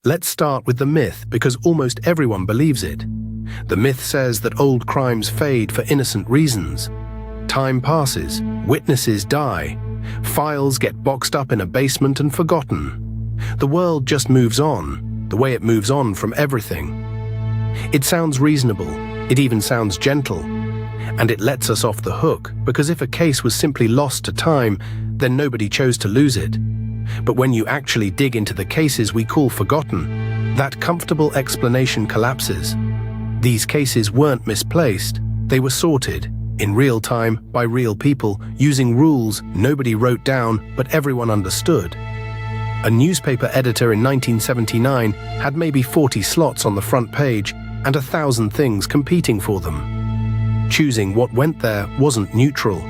Let's start with the myth because almost everyone believes it. The myth says that old crimes fade for innocent reasons. Time passes, witnesses die, files get boxed up in a basement and forgotten. The world just moves on, the way it moves on from everything. It sounds reasonable, it even sounds gentle, and it lets us off the hook because if a case was simply lost to time, then nobody chose to lose it. But when you actually dig into the cases we call forgotten, that comfortable explanation collapses. These cases weren't misplaced, they were sorted, in real time by real people, using rules nobody wrote down but everyone understood. A newspaper editor in 1979 had maybe 40 slots on the front page and 1,000 things competing for them. Choosing what went there wasn't neutral.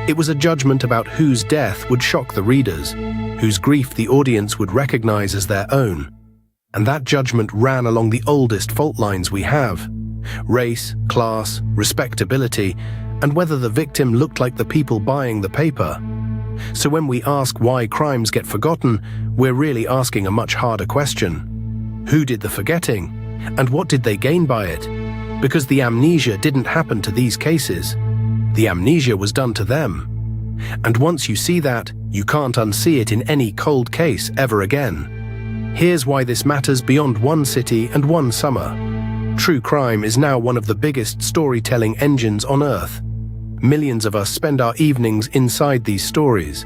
It was a judgment about whose death would shock the readers, whose grief the audience would recognize as their own. And that judgment ran along the oldest fault lines we have: race, class, respectability, and whether the victim looked like the people buying the paper. So when we ask why crimes get forgotten, we're really asking a much harder question. Who did the forgetting? And what did they gain by it? Because the amnesia didn't happen to these cases. The amnesia was done to them. And once you see that, you can't unsee it in any cold case ever again. Here's why this matters beyond one city and one summer. True crime is now one of the biggest storytelling engines on Earth. Millions of us spend our evenings inside these stories.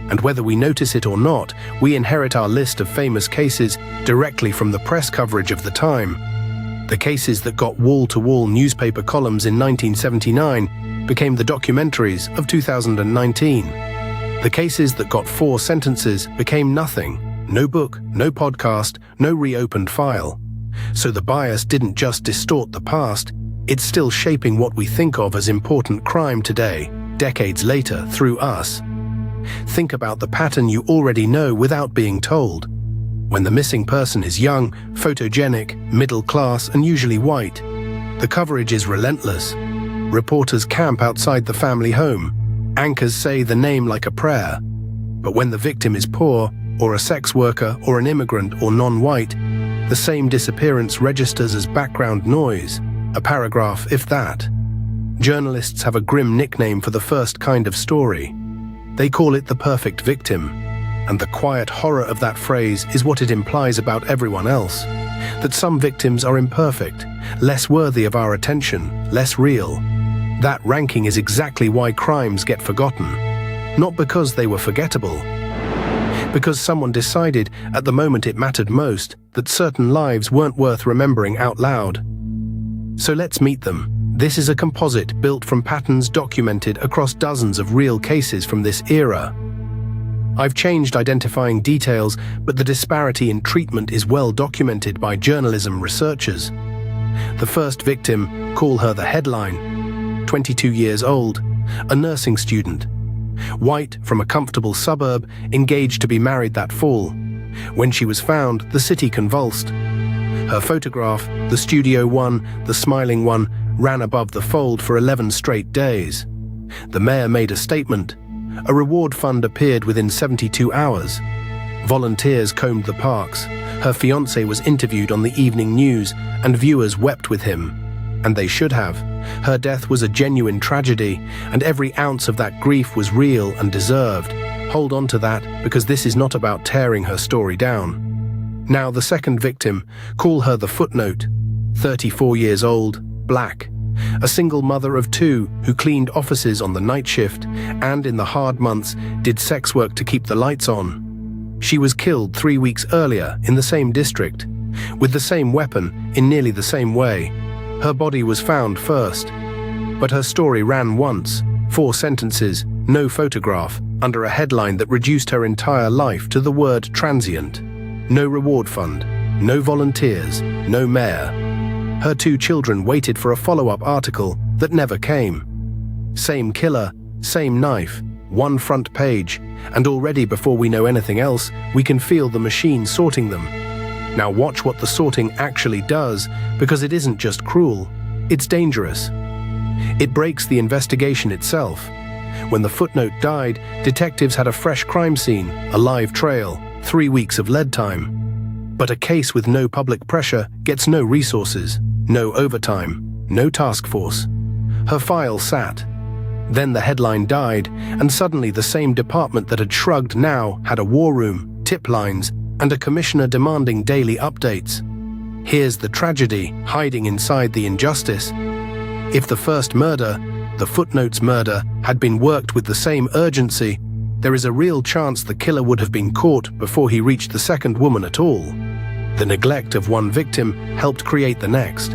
And whether we notice it or not, we inherit our list of famous cases directly from the press coverage of the time. The cases that got wall-to-wall newspaper columns in 1979 became the documentaries of 2019. The cases that got 4 sentences became nothing. No book, no podcast, no reopened file. So the bias didn't just distort the past, it's still shaping what we think of as important crime today, decades later, through us. Think about the pattern you already know without being told. When the missing person is young, photogenic, middle class, and usually white, the coverage is relentless. Reporters camp outside the family home. Anchors say the name like a prayer. But when the victim is poor, or a sex worker, or an immigrant, or non-white, the same disappearance registers as background noise, a paragraph if that. Journalists have a grim nickname for the first kind of story. They call it the perfect victim, and the quiet horror of that phrase is what it implies about everyone else, that some victims are imperfect, less worthy of our attention, less real. That ranking is exactly why crimes get forgotten, not because they were forgettable, because someone decided at the moment it mattered most that certain lives weren't worth remembering out loud. So let's meet them. This is a composite built from patterns documented across dozens of real cases from this era. I've changed identifying details, but the disparity in treatment is well documented by journalism researchers. The first victim, call her the headline, 22 years old, a nursing student. White, from a comfortable suburb, engaged to be married that fall. When she was found, the city convulsed. Her photograph, the studio one, the smiling one, ran above the fold for 11 straight days. The mayor made a statement. A reward fund appeared within 72 hours. Volunteers combed the parks. Her fiancé was interviewed on the evening news, and viewers wept with him. And they should have. Her death was a genuine tragedy, and every ounce of that grief was real and deserved. Hold on to that, because this is not about tearing her story down. Now the second victim, call her the Footnote, 34 years old, black. A single mother of 2 who cleaned offices on the night shift and in the hard months did sex work to keep the lights on. She was killed 3 weeks earlier in the same district, with the same weapon in nearly the same way. Her body was found first, but her story ran once, 4 sentences, no photograph, under a headline that reduced her entire life to the word transient. No reward fund, no volunteers, no mayor. Her 2 children waited for a follow-up article that never came. Same killer, same knife, one front page, and already before we know anything else, we can feel the machine sorting them. Now watch what the sorting actually does, because it isn't just cruel, it's dangerous. It breaks the investigation itself. When the Footnote died, detectives had a fresh crime scene, a live trail, 3 weeks of lead time. But a case with no public pressure gets no resources, no overtime, no task force. Her file sat. Then the headline died, and suddenly the same department that had shrugged now had a war room, tip lines, and a commissioner demanding daily updates. Here's the tragedy hiding inside the injustice. If the first murder, the Footnote's murder, had been worked with the same urgency, there is a real chance the killer would have been caught before he reached the second woman at all. The neglect of one victim helped create the next.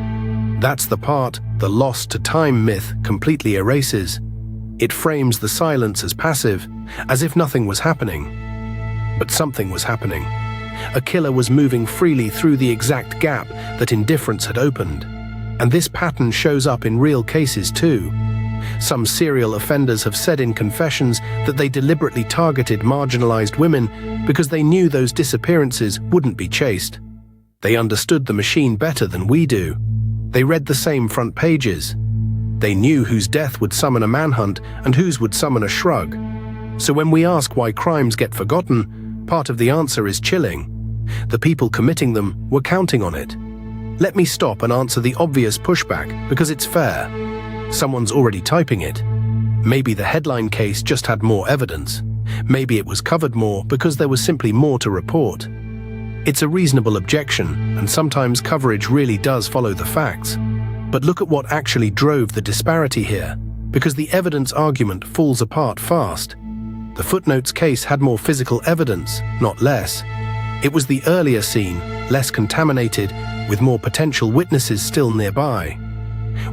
That's the part the lost to time myth completely erases. It frames the silence as passive, as if nothing was happening. But something was happening. A killer was moving freely through the exact gap that indifference had opened. And this pattern shows up in real cases too. Some serial offenders have said in confessions that they deliberately targeted marginalized women because they knew those disappearances wouldn't be chased. They understood the machine better than we do. They read the same front pages. They knew whose death would summon a manhunt and whose would summon a shrug. So when we ask why crimes get forgotten, part of the answer is chilling. The people committing them were counting on it. Let me stop and answer the obvious pushback because it's fair. Someone's already typing it. Maybe the headline case just had more evidence. Maybe it was covered more because there was simply more to report. It's a reasonable objection, and sometimes coverage really does follow the facts. But look at what actually drove the disparity here, because the evidence argument falls apart fast. The Footnote's case had more physical evidence, not less. It was the earlier scene, less contaminated, with more potential witnesses still nearby.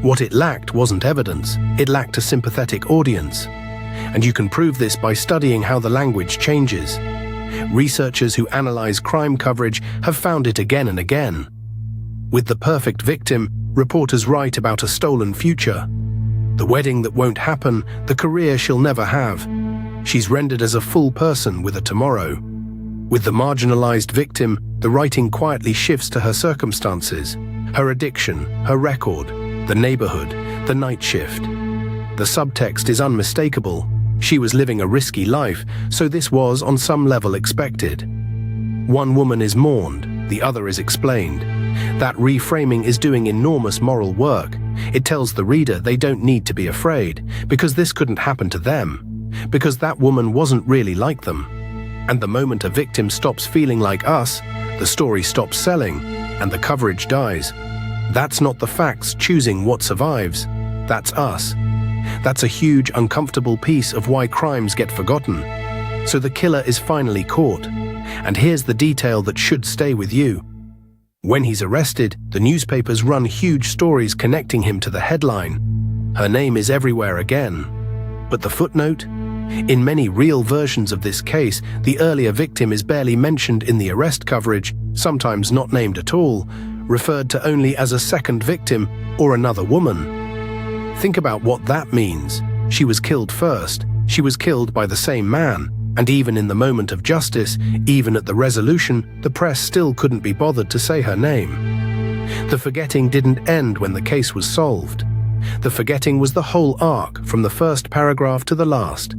What it lacked wasn't evidence, it lacked a sympathetic audience. And you can prove this by studying how the language changes. Researchers who analyze crime coverage have found it again and again. With the perfect victim, reporters write about a stolen future. The wedding that won't happen, the career she'll never have. She's rendered as a full person with a tomorrow. With the marginalized victim, the writing quietly shifts to her circumstances, her addiction, her record, the neighborhood, the night shift. The subtext is unmistakable. She was living a risky life, so this was on some level expected. One woman is mourned, the other is explained. That reframing is doing enormous moral work. It tells the reader they don't need to be afraid, because this couldn't happen to them, because that woman wasn't really like them. And the moment a victim stops feeling like us, the story stops selling, and the coverage dies. That's not the facts choosing what survives. That's us. That's a huge, uncomfortable piece of why crimes get forgotten. So the killer is finally caught. And here's the detail that should stay with you. When he's arrested, the newspapers run huge stories connecting him to the headline. Her name is everywhere again. But the footnote? In many real versions of this case, the earlier victim is barely mentioned in the arrest coverage, sometimes not named at all, referred to only as a second victim or another woman. Think about what that means. She was killed first. She was killed by the same man. And even in the moment of justice, even at the resolution, the press still couldn't be bothered to say her name. The forgetting didn't end when the case was solved. The forgetting was the whole arc, from the first paragraph to the last.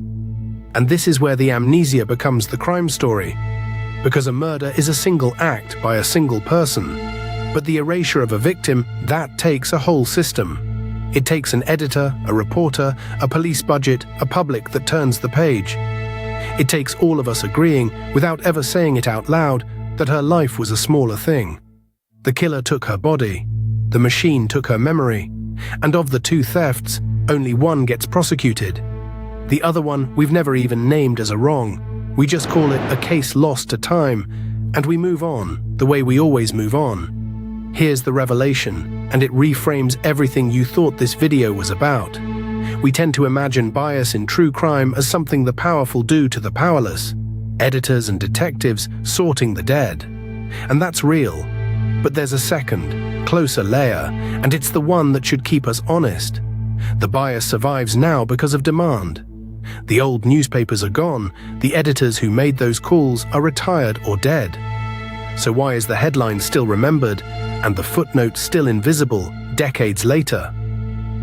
And this is where the amnesia becomes the crime story. Because a murder is a single act by a single person. But the erasure of a victim, that takes a whole system. It takes an editor, a reporter, a police budget, a public that turns the page. It takes all of us agreeing, without ever saying it out loud, that her life was a smaller thing. The killer took her body. The machine took her memory. And of the two thefts, only one gets prosecuted. The other one we've never even named as a wrong. We just call it a case lost to time, and we move on, the way we always move on. Here's the revelation, and it reframes everything you thought this video was about. We tend to imagine bias in true crime as something the powerful do to the powerless. Editors and detectives sorting the dead. And that's real. But there's a second, closer layer, and it's the one that should keep us honest. The bias survives now because of demand. The old newspapers are gone, the editors who made those calls are retired or dead. So why is the headline still remembered and the footnote still invisible decades later?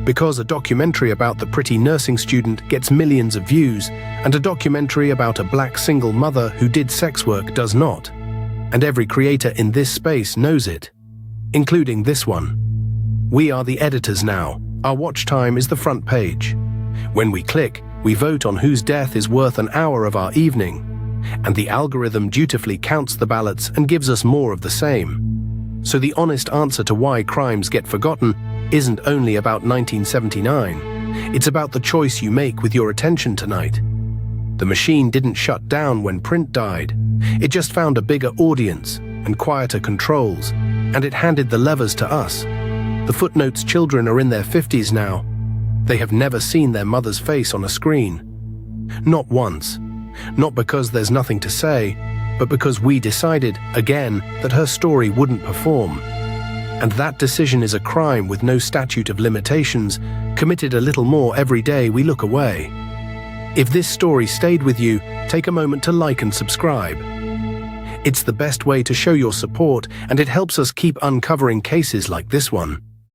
Because a documentary about the pretty nursing student gets millions of views, and a documentary about a black single mother who did sex work does not. And every creator in this space knows it, including this one. We are the editors now. Our watch time is the front page. When we click, we vote on whose death is worth an hour of our evening, and the algorithm dutifully counts the ballots and gives us more of the same. So the honest answer to why crimes get forgotten isn't only about 1979. It's about the choice you make with your attention tonight. The machine didn't shut down when print died. It just found a bigger audience and quieter controls, and it handed the levers to us. The Footnote's children are in their 50s now. They have never seen their mother's face on a screen. Not once. Not because there's nothing to say, but because we decided, again, that her story wouldn't perform. And that decision is a crime with no statute of limitations, committed a little more every day we look away. If this story stayed with you, take a moment to like and subscribe. It's the best way to show your support, and it helps us keep uncovering cases like this one.